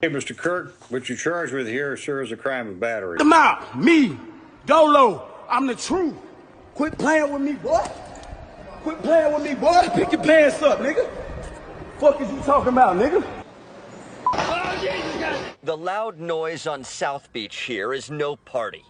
Hey, Mr. Kirk, what you're charged with here sure is a crime of battery. Them out, me, Dolo, I'm the truth. Quit playing with me, boy. Quit playing with me, boy. Pick your pants up, nigga. Fuck is you talking about, nigga? The loud noise on South Beach here is no party.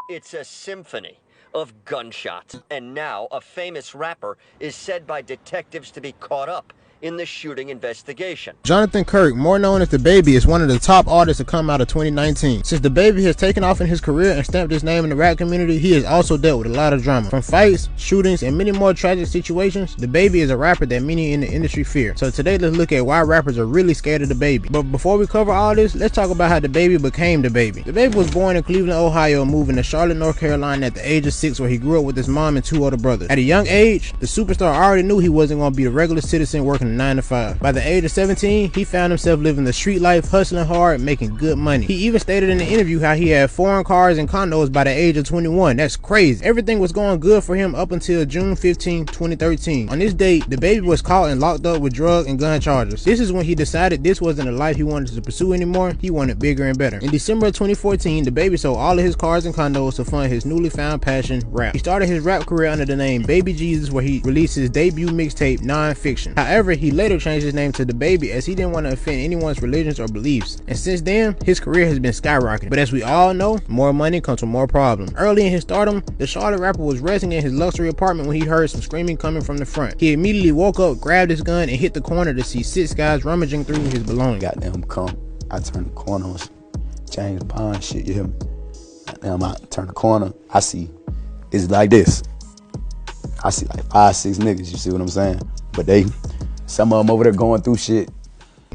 It's a symphony of gunshots, and now a famous rapper is said by detectives to be caught up in the shooting investigation. Jonathan Kirk, more known as DaBaby, is one of the top artists to come out of 2019. Since DaBaby has taken off in his career and stamped his name in the rap community, he has also dealt with a lot of drama. From fights, shootings, and many more tragic situations, DaBaby is a rapper that many in the industry fear. So today let's look at why rappers are really scared of DaBaby. But before we cover all this, let's talk about how DaBaby became DaBaby. DaBaby was born in Cleveland, Ohio, moving to Charlotte, North Carolina at the age of 6, where he grew up with his mom and 2 older brothers. At a young age, the superstar already knew he wasn't going to be a regular citizen working a 9 to 5. By the age of 17, he found himself living the street life, hustling hard, making good money. He even stated in the interview how he had foreign cars and condos by the age of 21. That's crazy. Everything was going good for him up until June 15, 2013. On this date, DaBaby was caught and locked up with drug and gun charges. This is when he decided this wasn't a life he wanted to pursue anymore. He wanted bigger and better. In December of 2014, DaBaby sold all of his cars and condos to fund his newly found passion, rap. He started his rap career under the name Baby Jesus, where he released his debut mixtape, Non-Fiction. However, he later changed his name to DaBaby as he didn't want to offend anyone's religions or beliefs. And since then, his career has been skyrocketing. But as we all know, more money comes with more problems. Early in his stardom, the Charlotte rapper was resting in his luxury apartment when he heard some screaming coming from the front. He immediately woke up, grabbed his gun, and hit the corner to see 6 guys rummaging through his belongings. Goddamn come. I turn the corner on James Bond shit, you hear me? Goddamn, I turn the corner, I see, it's like this. I see like 5, 6 niggas, you see what I'm saying? But some of them over there going through shit.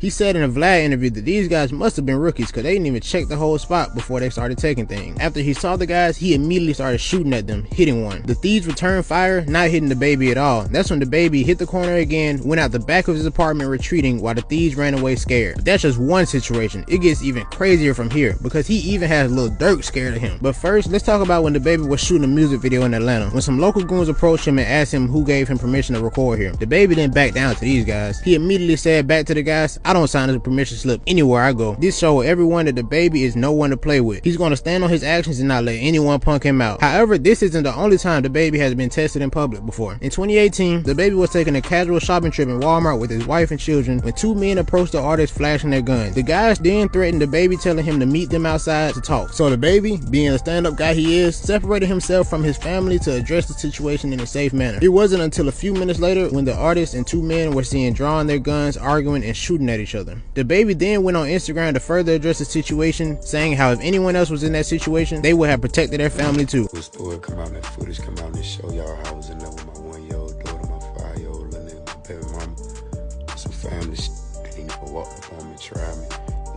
He said in a Vlad interview that these guys must have been rookies because they didn't even check the whole spot before they started taking things. After he saw the guys, he immediately started shooting at them, hitting one. The thieves returned fire, not hitting DaBaby at all. That's when DaBaby hit the corner again, went out the back of his apartment retreating while the thieves ran away scared. But that's just one situation. It gets even crazier from here because he even has Lil Durk scared of him. But first, let's talk about when DaBaby was shooting a music video in Atlanta. When some local goons approached him and asked him who gave him permission to record here. DaBaby didn't back down to these guys. He immediately said back to the guys, "I don't sign as a permission slip anywhere I go." This showed everyone that DaBaby is no one to play with. He's going to stand on his actions and not let anyone punk him out. However, this isn't the only time DaBaby has been tested in public before. In 2018, DaBaby was taking a casual shopping trip in Walmart with his wife and children when 2 men approached the artist flashing their guns. The guys then threatened DaBaby, telling him to meet them outside to talk. So DaBaby, being the stand-up guy he is, separated himself from his family to address the situation in a safe manner. It wasn't until a few minutes later when the artist and 2 men were seen drawing their guns, arguing, and shooting at each other. DaBaby then went on Instagram to further address the situation, saying how if anyone else was in that situation, they would have protected their family too. The story come out, that footage come out and show y'all how I was in there with my 1-year-old daughter, my 5-year-old little nigga, my baby mama. Some family shit. They ain't gonna walk up on me, try me,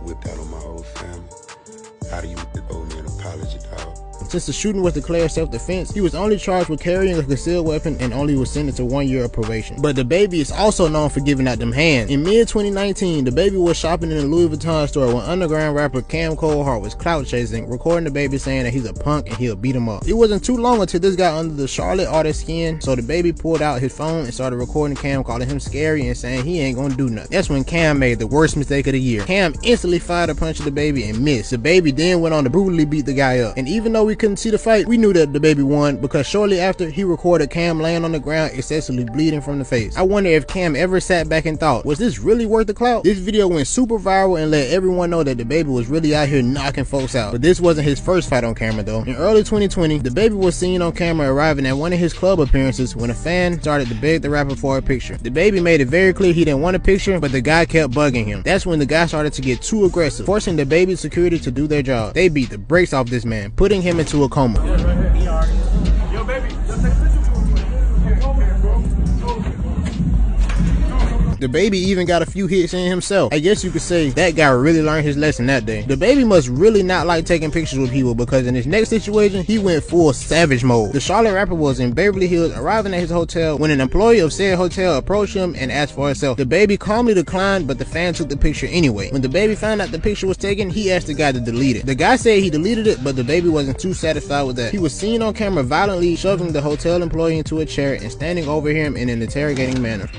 whipped out on my whole family. How do you owe me an apology, dog? Since the shooting was declared self-defense, he was only charged with carrying a concealed weapon and only was sentenced to 1 year of probation. But DaBaby is also known for giving out them hands. In mid-2019, DaBaby was shopping in a Louis Vuitton store when underground rapper Cam Coldheart was clout chasing, recording DaBaby saying that he's a punk and he'll beat him up. It wasn't too long until this got under the Charlotte artist's skin, so DaBaby pulled out his phone and started recording Cam, calling him scary and saying he ain't gonna do nothing. That's when Cam made the worst mistake of the year. Cam instantly fired a punch at DaBaby and missed. DaBaby then went on to brutally beat the guy up. And even though we couldn't see the fight, we knew that DaBaby won because shortly after, he recorded Cam laying on the ground excessively bleeding from the face. I wonder if Cam ever sat back and thought, was this really worth the clout? This video went super viral and let everyone know that DaBaby was really out here knocking folks out. But this wasn't his first fight on camera though. In early 2020, DaBaby was seen on camera arriving at one of his club appearances when a fan started to beg the rapper for a picture. DaBaby made it very clear he didn't want a picture, but the guy kept bugging him. That's when the guy started to get too aggressive, forcing DaBaby's security to do their job. They beat the brakes off this man, putting him into a coma. Yo, baby, just take a picture. DaBaby even got a few hits in himself. I guess you could say that guy really learned his lesson that day. DaBaby must really not like taking pictures with people because in his next situation, he went full savage mode. The Charlotte rapper was in Beverly Hills arriving at his hotel when an employee of said hotel approached him and asked for a selfie. DaBaby calmly declined, but the fan took the picture anyway. When DaBaby found out the picture was taken, he asked the guy to delete it. The guy said he deleted it, but DaBaby wasn't too satisfied with that. He was seen on camera violently shoving the hotel employee into a chair and standing over him in an interrogating manner.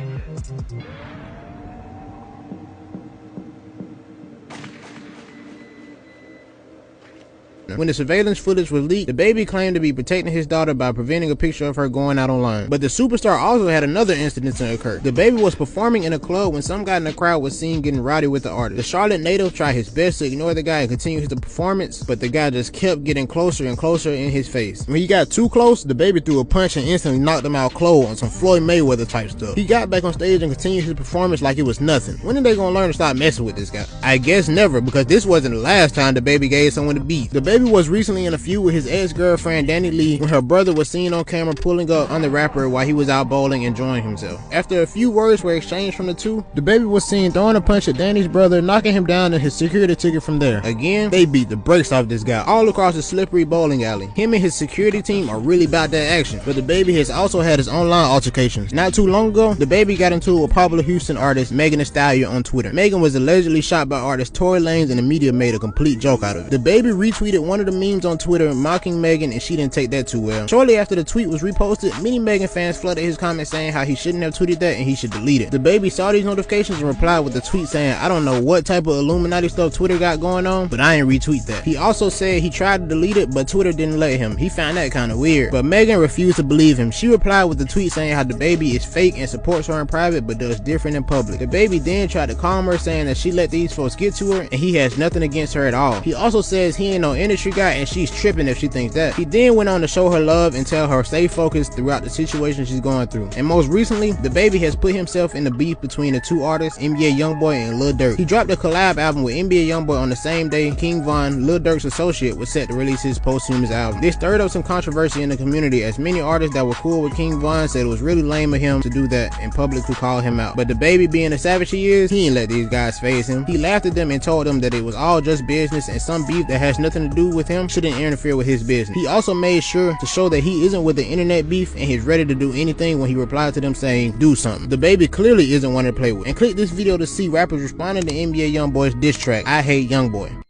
When the surveillance footage was leaked, DaBaby claimed to be protecting his daughter by preventing a picture of her going out online. But the superstar also had another incident to occur. DaBaby was performing in a club when some guy in the crowd was seen getting rowdy with the artist. The Charlotte native tried his best to ignore the guy and continue his performance, but the guy just kept getting closer and closer in his face. When he got too close, DaBaby threw a punch and instantly knocked him out cold on some Floyd Mayweather type stuff. He got back on stage and continued his performance like it was nothing. When are they gonna learn to stop messing with this guy? I guess never, because this wasn't the last time DaBaby gave someone a beat. DaBaby was recently in a feud with his ex-girlfriend Danny Lee when her brother was seen on camera pulling up on the rapper while he was out bowling enjoying himself. After a few words were exchanged from the two, DaBaby was seen throwing a punch at Danny's brother, knocking him down and his security ticket from there. Again, they beat the brakes off this guy all across the slippery bowling alley. Him and his security team are really about that action, but DaBaby has also had his online altercations. Not too long ago, DaBaby got into it with popular Houston artist Megan Thee Stallion on Twitter. Megan was allegedly shot by artist Tory Lanez and the media made a complete joke out of it. DaBaby retweeted one of the memes on Twitter mocking Megan and she didn't take that too well. Shortly after the tweet was reposted, many Megan fans flooded his comments saying how he shouldn't have tweeted that and he should delete it. DaBaby saw these notifications and replied with a tweet saying, "I don't know what type of Illuminati stuff Twitter got going on, but I ain't retweet that." He also said he tried to delete it, but Twitter didn't let him. He found that kind of weird. But Megan refused to believe him. She replied with a tweet saying how DaBaby is fake and supports her in private but does different in public. DaBaby then tried to calm her, saying that she let these folks get to her and he has nothing against her at all. He also says he ain't no industry guy and she's tripping if she thinks that. He then went on to show her love and tell her stay focused throughout the situation she's going through. And most recently, DaBaby has put himself in the beef between the two artists, NBA Youngboy and Lil Durk. He dropped a collab album with NBA Youngboy on the same day King Von, Lil Durk's associate, was set to release his posthumous album. This stirred up some controversy in the community as many artists that were cool with King Von said it was really lame of him to do that and public who called him out. But DaBaby, being the savage he is, he ain't let these guys phase him. He laughed at them and told them that it was all just business and some beef that has nothing to do with him shouldn't interfere with his business. He also made sure to show that he isn't with the internet beef and he's ready to do anything when he replied to them saying do something. DaBaby clearly isn't one to play with. And click this video to see rappers responding to NBA Youngboy's diss track, I Hate Youngboy.